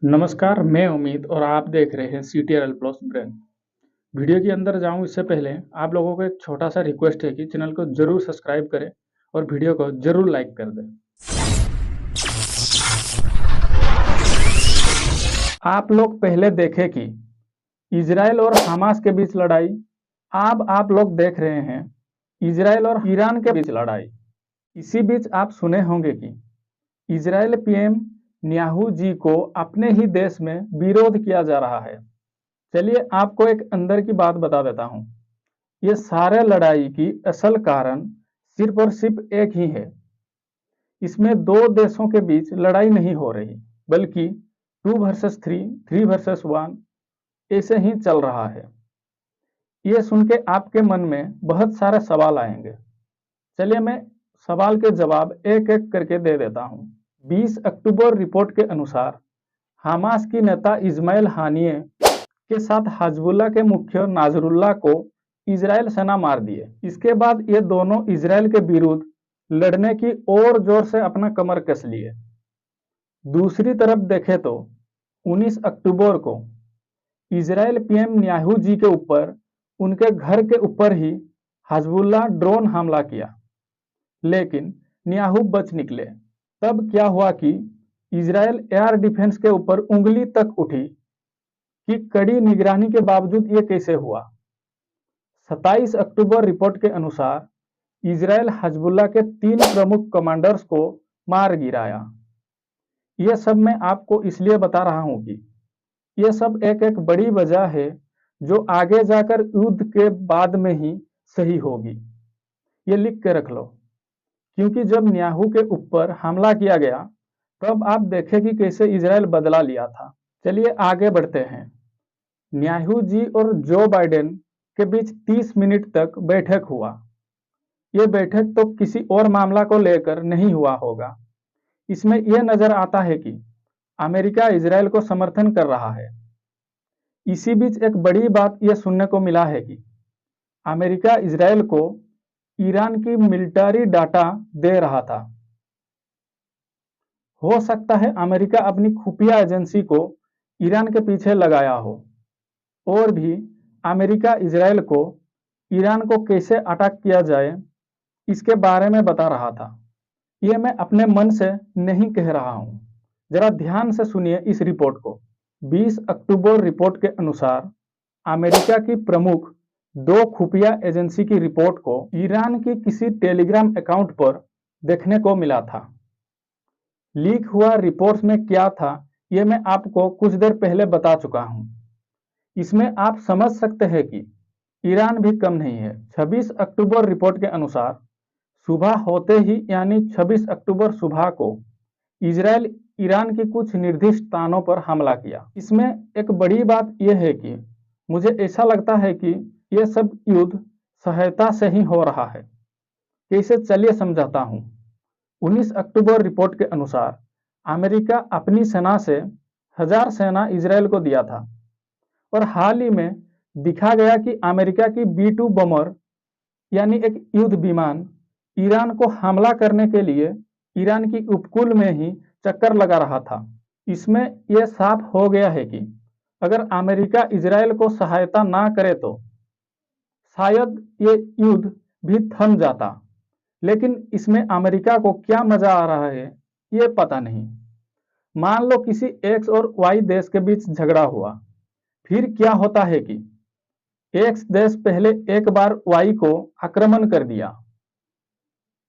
नमस्कार, मैं उम्मीद और आप देख रहे हैं CTRL प्लस ब्रेन। वीडियो के अंदर जाऊं इससे पहले आप लोगों को एक छोटा सा रिक्वेस्ट है कि चैनल को जरूर सब्सक्राइब करें और वीडियो को जरूर लाइक कर दें। आप लोग पहले देखे कि इजराइल और हमास के बीच लड़ाई, अब आप लोग देख रहे हैं इजराइल और ईरान के बीच लड़ाई। इसी बीच आप सुने होंगे कि इजराइल पीएम नेतन्याहू जी को अपने ही देश में विरोध किया जा रहा है। चलिए आपको एक अंदर की बात बता देता हूं। ये सारे लड़ाई की असल कारण सिर्फ और सिर्फ एक ही है। इसमें दो देशों के बीच लड़ाई नहीं हो रही, बल्कि 2 वर्सेस 3, 3 वर्सेस 1 ऐसे ही चल रहा है। ये सुन के आपके मन में बहुत सारे सवाल आएंगे। चलिए मैं सवाल के जवाब एक एक करके दे देता हूं। 20 अक्टूबर रिपोर्ट के अनुसार हमास की नेता इस्माइल हानिये के साथ हिजबुल्लाह के मुख्य नासरुल्लाह को इजराइल सेना मार दिए। इसके बाद ये दोनों इजराइल के विरुद्ध लड़ने की और जोर से अपना कमर कस लिए। दूसरी तरफ देखें तो 19 अक्टूबर को इजराइल पीएम नेतन्याहू जी के ऊपर उनके घर के ऊपर ही हिजबुल्लाह ड्रोन हमला किया, लेकिन नेतन्याहू बच निकले। तब क्या हुआ कि इजराइल एयर डिफेंस के ऊपर उंगली तक उठी कि कड़ी निगरानी के बावजूद ये कैसे हुआ। 27 अक्टूबर रिपोर्ट के अनुसार इजराइल हिजबुल्लाह के 3 प्रमुख कमांडर्स को मार गिराया। यह सब मैं आपको इसलिए बता रहा हूं कि यह सब एक एक बड़ी वजह है जो आगे जाकर युद्ध के बाद में ही सही होगी। ये लिख के रख लो, क्योंकि जब नेतन्याहू के ऊपर हमला किया गया तब आप देखें कि कैसे इजराइल बदला लिया था। चलिए आगे बढ़ते हैं। नेतन्याहू जी और जो बाइडेन के बीच 30 मिनट तक बैठक हुआ। यह बैठक तो किसी और मामला को लेकर नहीं हुआ होगा। इसमें यह नजर आता है कि अमेरिका इजराइल को समर्थन कर रहा है। इसी बीच एक बड़ी बात यह सुनने को मिला है कि अमेरिका इजराइल को ईरान की मिलिट्री डाटा दे रहा था। हो सकता है अमेरिका अपनी खुफिया एजेंसी को ईरान के पीछे लगाया हो। और भी अमेरिका इजराइल को ईरान को कैसे अटैक किया जाए इसके बारे में बता रहा था। यह मैं अपने मन से नहीं कह रहा हूं, जरा ध्यान से सुनिए इस रिपोर्ट को। 20 अक्टूबर रिपोर्ट के अनुसार अमेरिका की प्रमुख 2 खुफिया एजेंसी की रिपोर्ट को ईरान की किसी टेलीग्राम अकाउंट पर देखने को मिला था। लीक हुआ रिपोर्ट्स में क्या था यह मैं आपको कुछ देर पहले बता चुका हूं। इसमें आप समझ सकते हैं कि ईरान भी कम नहीं है। 26 अक्टूबर रिपोर्ट के अनुसार सुबह होते ही यानी 26 अक्टूबर सुबह को इजराइल ईरान की कुछ निर्दिष्ट स्थानों पर हमला किया। इसमें एक बड़ी बात यह है कि मुझे ऐसा लगता है कि यह सब युद्ध सहायता से ही हो रहा है। कैसे, चलिए समझाता हूं। 19 अक्टूबर रिपोर्ट के अनुसार अमेरिका अपनी सेना से 1000 सेना इजराइल को दिया था और हाल ही में दिखा गया कि अमेरिका की B-2 बमर यानी एक युद्ध विमान ईरान को हमला करने के लिए ईरान की उपकूल में ही चक्कर लगा रहा था। इसमें यह साफ हो गया है कि अगर अमेरिका इजराइल को सहायता ना करे तो शायद ये युद्ध भी थम जाता, लेकिन इसमें अमेरिका को क्या मजा आ रहा है ये पता नहीं। मान लो किसी X और Y देश के बीच झगड़ा हुआ, फिर क्या होता है कि X देश पहले एक बार Y को आक्रमण कर दिया।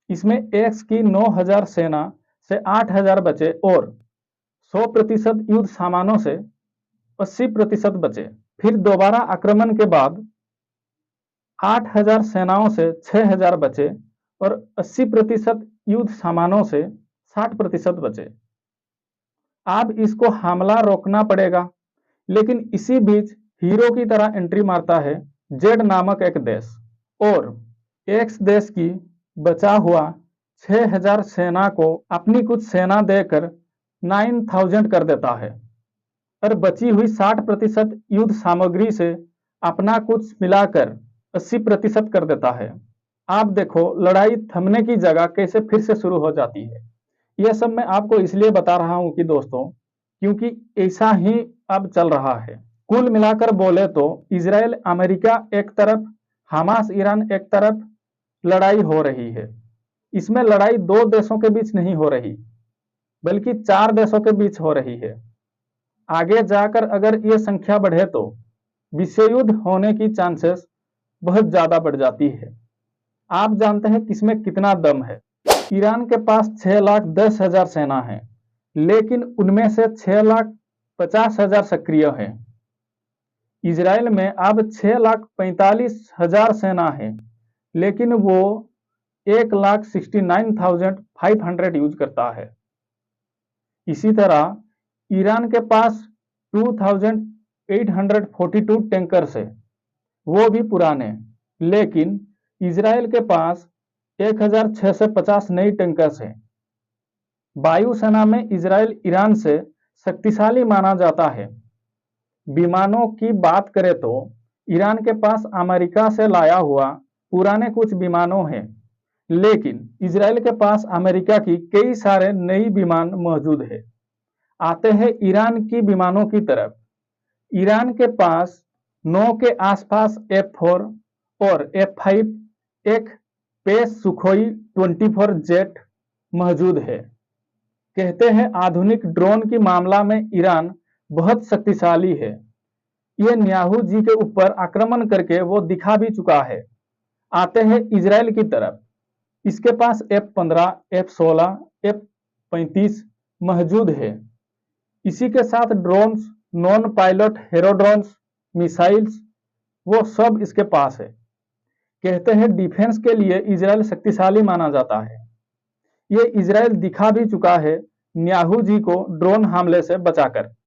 इसमें X की 9000 सेना से 8000 बचे और 100% युद्ध सामानों से 80% बचे। फिर दोबारा आक्रमण के बाद 8000 सेनाओं से 6000 बचे और 80% युद्ध सामानों से 60% बचे। अब इसको हमला रोकना पड़ेगा, लेकिन इसी बीच हीरो की तरह एंट्री मारता है जेड नामक एक देश और एक्स देश की बचा हुआ 6000 सेना को अपनी कुछ सेना देकर 9000 कर देता है और बची हुई 60% युद्ध सामग्री से अपना कुछ मिलाकर 80% कर देता है। आप देखो लड़ाई थमने की जगह कैसे फिर से शुरू हो जाती है। यह सब मैं आपको इसलिए बता रहा हूं कि दोस्तों क्योंकि ऐसा ही अब चल रहा है। कुल मिलाकर बोले तो इजराइल अमेरिका एक तरफ, हमास ईरान एक तरफ लड़ाई हो रही है। इसमें लड़ाई दो देशों के बीच नहीं हो रही, बल्कि चार देशों के बीच हो रही है। आगे जाकर अगर ये संख्या बढ़े तो विश्व युद्ध होने की चांसेस बहुत ज्यादा बढ़ जाती है। आप जानते हैं किसमें कितना दम है। ईरान के पास 6,10,000 सेना है, लेकिन उनमें से 6,50,000 सक्रिय है। इजराइल में अब 6,45,000 सेना है, लेकिन वो 1,69,500 यूज करता है। इसी तरह ईरान के पास 2,842 टैंकर्स है, वो भी पुराने, लेकिन इजराइल के पास 1,650 नई टैंकर्स हैं। वायुसेना में इजराइल ईरान से शक्तिशाली माना जाता है। विमानों की बात करें तो ईरान के पास अमेरिका से लाया हुआ पुराने कुछ विमानों हैं, लेकिन इजराइल के पास अमेरिका की कई सारे नई विमान मौजूद है। आते हैं ईरान की विमानों की तरफ। ईरान के पास 9 के आसपास F4 और F5 एक पेश सुखोई 24 जेट मौजूद है। कहते हैं आधुनिक ड्रोन की मामला में ईरान बहुत शक्तिशाली है। ये नेतन्याहू जी के ऊपर आक्रमण करके वो दिखा भी चुका है। आते हैं इजराइल की तरफ। इसके पास F15, F16, F35 मौजूद है। इसी के साथ ड्रोन्स, नॉन पायलट हेरोड्रोन्स, मिसाइल्स, वो सब इसके पास है। कहते हैं डिफेंस के लिए इजराइल शक्तिशाली माना जाता है। ये इजराइल दिखा भी चुका है नेतन्याहू जी को ड्रोन हमले से बचाकर।